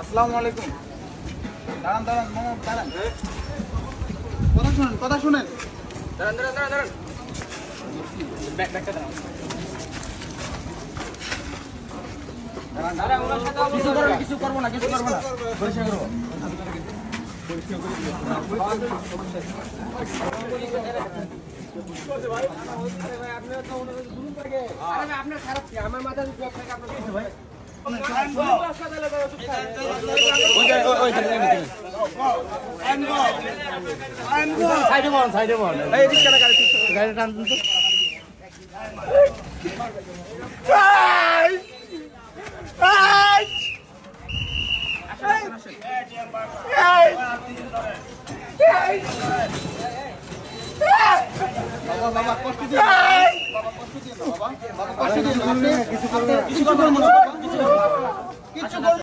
আসসালামু আলাইকুম। দাঁড়ান দাঁড়ান মামা দাঁড়ান। কথা শুনেন। দাঁড়ান। ব্যাগটা দাঁড়ান। কিছু করবো না। পরিষ্কার করবো। আপনার খারাপ কি আমার মাথা ভাই গাড়ি টানতেন তো বাবা কষ্ট দিয়ে বাবা কষ্ট দিয়ে বাবা কষ্ট দিয়ে কিছু করবেন না কিছু